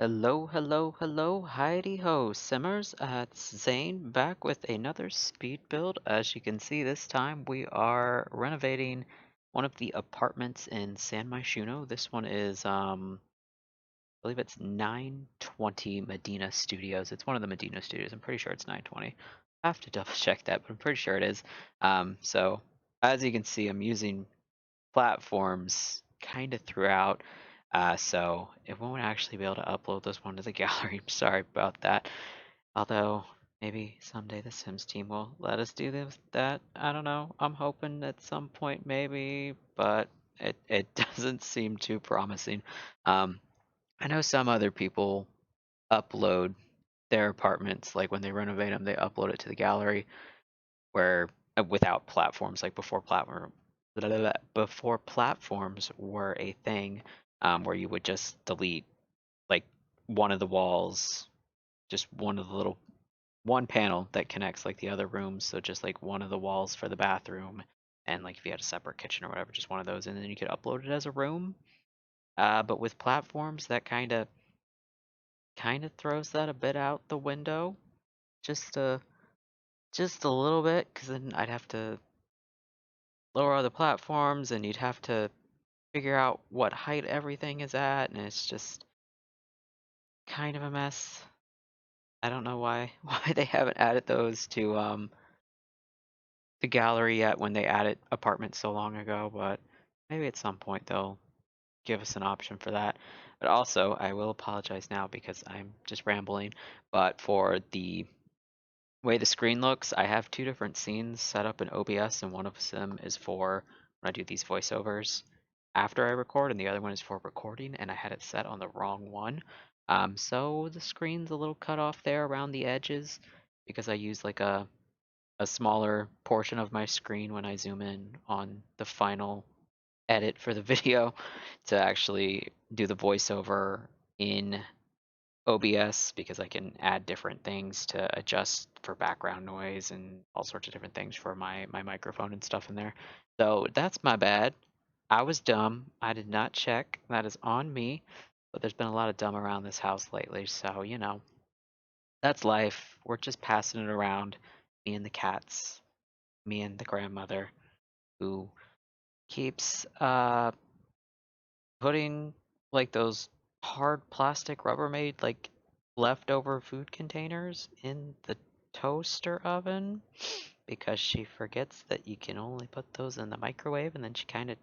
Hello, hello, hello, Heidi ho, Simmers. It's Zane back with another speed build. As you can see, this time we are renovating one of the apartments in San Myshuno. This one is, I believe it's 920 Medina Studios. It's one of the Medina Studios. I'm pretty sure it's 920. I have to double check that, but I'm pretty sure it is. So as you can see, I'm using platforms kind of throughout. So it won't actually be able to upload this one to the gallery. I'm sorry about that. Although maybe someday the Sims team will let us do that. I don't know. I'm hoping at some point maybe, but it doesn't seem too promising. Um, I know some other people upload their apartments, like when they renovate them, they upload it to the gallery where without platforms, like before platforms were a thing, where you would just delete like one of the walls, just one of the little one panel that connects like the other rooms, so just like one of the walls for the bathroom, and like if you had a separate kitchen or whatever, just one of those, and then you could upload it as a room. But with platforms, that kind of throws that a bit out the window, just a little bit, because then I'd have to lower other platforms, and you'd have to figure out what height everything is at, and it's just kind of a mess. I don't know why why they haven't added those to the gallery yet when they added apartments so long ago, but maybe at some point they'll give us an option for that. But also, I will apologize now because I'm just rambling, but for the way the screen looks, I have two different scenes set up in OBS, and one of them is for when I do these voiceovers after I record, and the other one is for recording, and I had it set on the wrong one. So the screen's a little cut off there around the edges because I use like a smaller portion of my screen when I zoom in on the final edit for the video to actually do the voiceover in OBS, because I can add different things to adjust for background noise and all sorts of different things for my microphone and stuff in there. So that's my bad. I was dumb. I did not check. That is on me. But there's been a lot of dumb around this house lately, so that's life. We're just passing it around. Me and the cats, me and the grandmother, who keeps putting like those hard plastic Rubbermaid like leftover food containers in the toaster oven because she forgets that you can only put those in the microwave, and then she kind of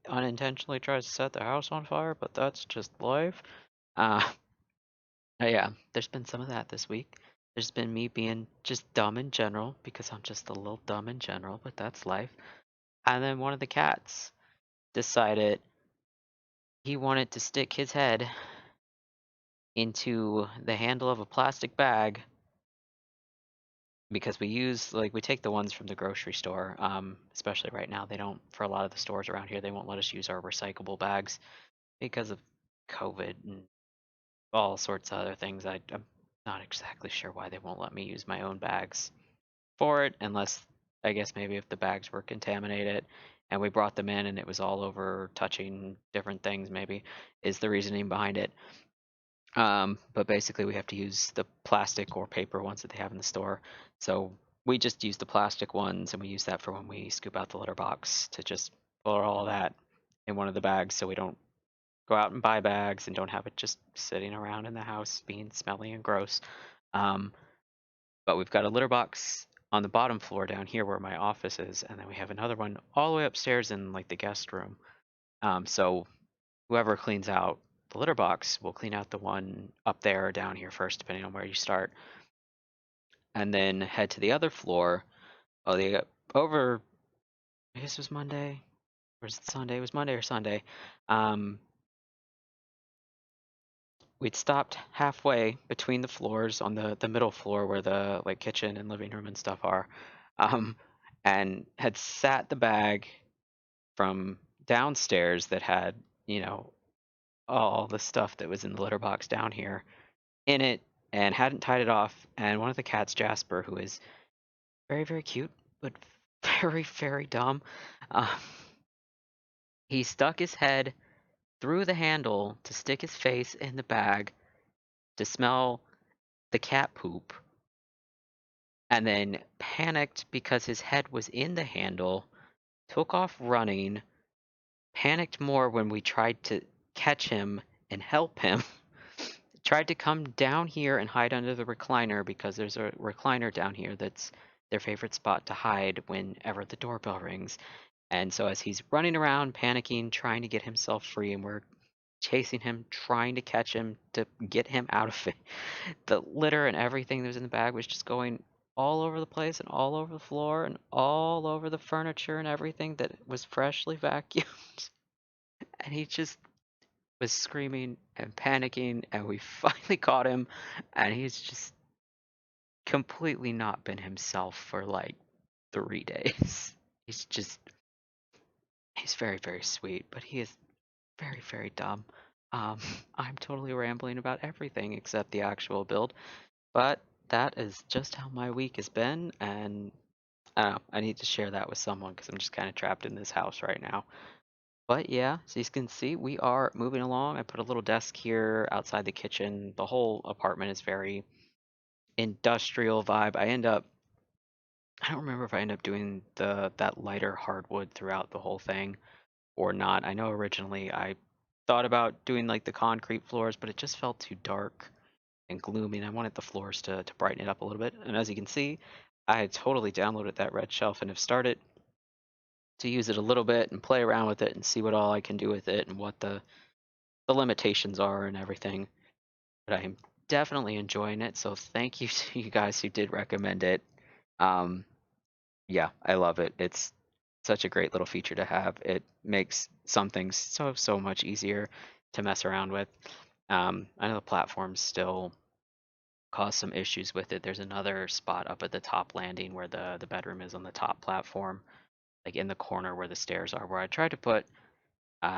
unintentionally tries to set the house on fire, but that's just life. Uh, yeah, there's been some of that this week. There's been me being just dumb in general because I'm just a little dumb in general, but that's life. And then one of the cats decided he wanted to stick his head into the handle of a plastic bag because we take the ones from the grocery store. Especially right now, they don't, for a lot of the stores around here, they won't let us use our recyclable bags because of COVID and all sorts of other things. I'm not exactly sure why they won't let me use my own bags for it, unless I guess maybe if the bags were contaminated and we brought them in and it was all over touching different things, maybe is the reasoning behind it. But basically, we have to use the plastic or paper ones that they have in the store. So we just use the plastic ones, and we use that for when we scoop out the litter box to just put all that in one of the bags, so we don't go out and buy bags and don't have it just sitting around in the house being smelly and gross. Um, but we've got a litter box on the bottom floor down here where my office is, and then we have another one all the way upstairs in like the guest room. So whoever cleans out the litter box will clean out the one up there or down here first, depending on where you start, and then head to the other floor. Oh, they got over. I guess it was Monday, or is it Sunday? It was Monday or Sunday. Um, we'd stopped halfway between the floors on the middle floor where the like kitchen and living room and stuff are, um, and had sat the bag from downstairs that had you know all the stuff that was in the litter box down here in it, and hadn't tied it off. And one of the cats, Jasper, who is very, very cute, but very, very dumb, uh, he stuck his head through the handle to stick his face in the bag, to smell the cat poop, and then panicked because his head was in the handle, took off running, panicked more when we tried to catch him and help him, tried to come down here and hide under the recliner because there's a recliner down here that's their favorite spot to hide whenever the doorbell rings. And so as he's running around, panicking, trying to get himself free, and we're chasing him, trying to catch him to get him out of it, the litter and everything that was in the bag was just going all over the place and all over the floor and all over the furniture and everything that was freshly vacuumed. And he just was screaming and panicking, and we finally caught him, and he's just completely not been himself for like 3 days. He's just, he's very, very sweet, but he is very, very dumb. Um, I'm totally rambling about everything except the actual build, but that is just how my week has been, and I don't know, I need to share that with someone because I'm just kind of trapped in this house right now. But yeah, so you can see we are moving along. I put a little desk here outside the kitchen. The whole apartment is very industrial vibe. I don't remember if I end up doing that lighter hardwood throughout the whole thing or not. I know originally I thought about doing like the concrete floors, but it just felt too dark and gloomy, and I wanted the floors to brighten it up a little bit. And as you can see, I had totally downloaded that red shelf and have started to use it a little bit and play around with it and see what all I can do with it and what the limitations are and everything. But I'm definitely enjoying it. So thank you to you guys who did recommend it. Um, yeah, I love it. It's such a great little feature to have. It makes some things so much easier to mess around with. I know the platforms still cause some issues with it. There's another spot up at the top landing where the bedroom is on the top platform, like in the corner where the stairs are, where I tried to put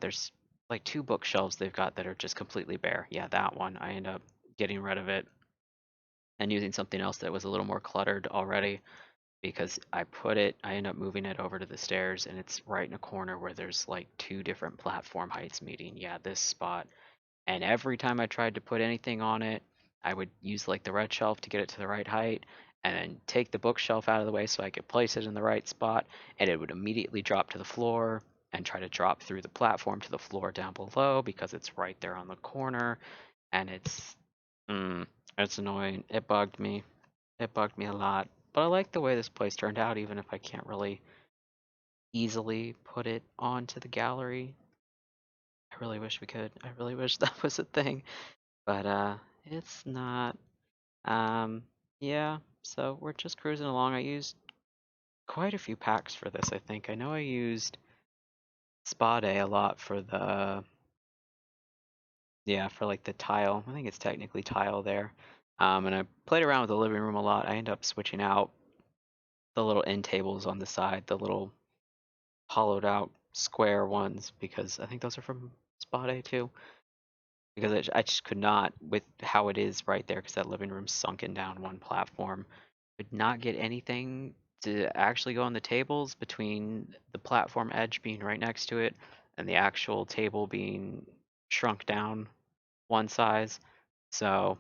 there's like two bookshelves they've got that are just completely bare. Yeah, that one. I end up getting rid of it and using something else that was a little more cluttered already because I end up moving it over to the stairs, and it's right in a corner where there's like two different platform heights meeting. Yeah, this spot. And every time I tried to put anything on it, I would use like the red shelf to get it to the right height and then take the bookshelf out of the way so I could place it in the right spot, and it would immediately drop to the floor and try to drop through the platform to the floor down below because it's right there on the corner, and mm, it's annoying. It bugged me. It bugged me a lot. But I like the way this place turned out, even if I can't really easily put it onto the gallery. I really wish we could. I really wish that was a thing. But it's not. Um, yeah, so we're just cruising along. I used quite a few packs for this, I think. I know I used Spa Day a lot for yeah, for like the tile. I think it's technically tile there. And I played around with the living room a lot. I ended up switching out the little end tables on the side, the little hollowed out square ones, because I think those are from Spa Day too. Because I just could not, with how it is right there, because that living room's sunken down one platform, could not get anything to actually go on the tables between the platform edge being right next to it and the actual table being shrunk down one size. So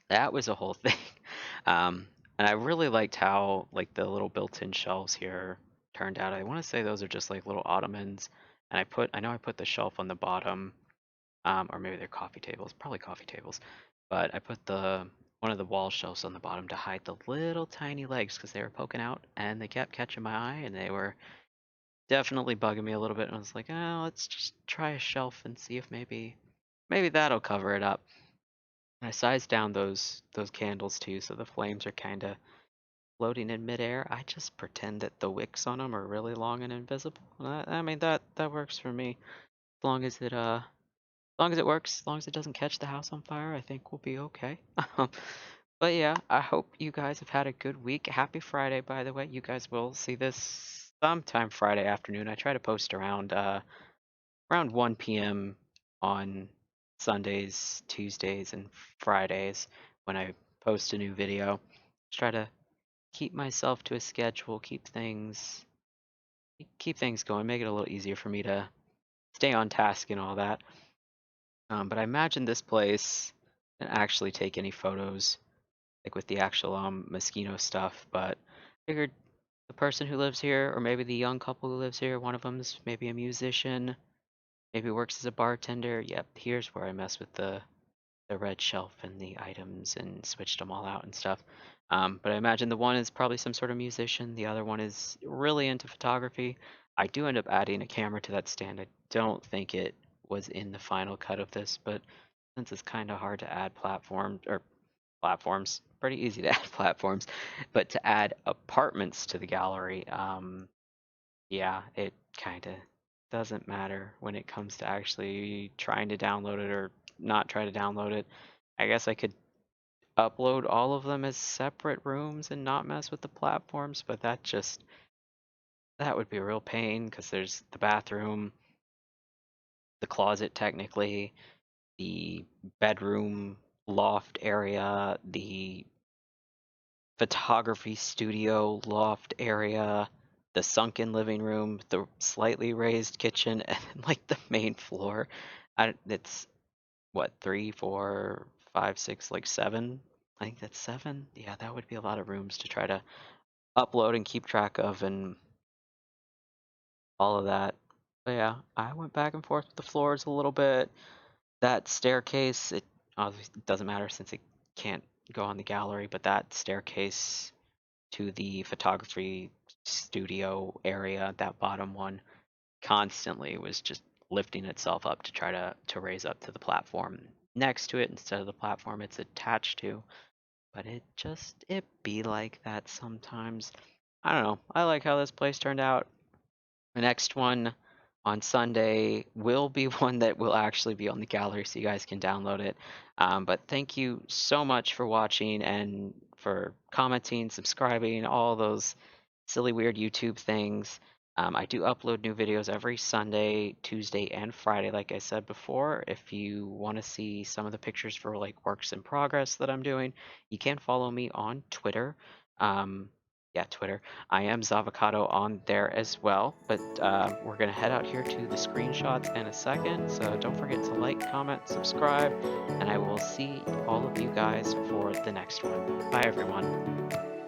that was a whole thing. And I really liked how like the little built-in shelves here turned out. I want to say those are just like little ottomans. And I know I put the shelf on the bottom, or maybe they're coffee tables, probably coffee tables. But I put the one of the wall shelves on the bottom to hide the little tiny legs because they were poking out and they kept catching my eye and they were definitely bugging me a little bit. And I was like, oh, let's just try a shelf and see if maybe that'll cover it up. And I sized down those candles too, so the flames are kind of floating in midair. I just pretend that the wicks on them are really long and invisible. I mean that works for me. As long as it works, as long as it doesn't catch the house on fire, I think we'll be okay. But yeah, I hope you guys have had a good week. Happy Friday, by the way. You guys will see this sometime Friday afternoon. I try to post around 1 p.m. on Sundays, Tuesdays, and Fridays when I post a new video. Just try to keep myself to a schedule, keep things going, make it a little easier for me to stay on task and all that. But I imagine this place didn't actually take any photos like with the actual Moschino stuff, but figured the person who lives here, or maybe the young couple who lives here, one of them's maybe a musician, maybe works as a bartender. Yep, here's where I mess with the red shelf and the items and switched them all out and stuff. But I imagine the one is probably some sort of musician. The other one is really into photography. I do end up adding a camera to that stand. I don't think it was in the final cut of this, but since it's kind of hard to add platforms, pretty easy to add platforms, but to add apartments to the gallery, yeah, it kind of doesn't matter when it comes to actually trying to download it or not try to download it. I guess I could upload all of them as separate rooms and not mess with the platforms, but that would be a real pain because there's the bathroom, the closet technically, the bedroom loft area, the photography studio loft area, the sunken living room, the slightly raised kitchen, and then, like the main floor. It's what, three, four, five, six, like seven. I think that's seven. Yeah, that would be a lot of rooms to try to upload and keep track of and all of that. But yeah, I went back and forth with the floors a little bit. That staircase, it obviously doesn't matter since it can't go on the gallery, but that staircase to the photography studio area, that bottom one, constantly was just lifting itself up to try to raise up to the platform next to it instead of the platform it's attached to. But it be like that sometimes. I don't know. I like how this place turned out. The next one on Sunday will be one that will actually be on the gallery so you guys can download it. But thank you so much for watching and for commenting, subscribing, all those silly, weird YouTube things. I do upload new videos every Sunday, Tuesday, and Friday, like I said before. If you want to see some of the pictures for like works in progress that I'm doing, you can follow me on Twitter. Um, yeah, Twitter. I am zavocado on there as well, but we're going to head out here to the screenshots in a second. So don't forget to like, comment, subscribe, and I will see all of you guys for the next one. Bye, everyone.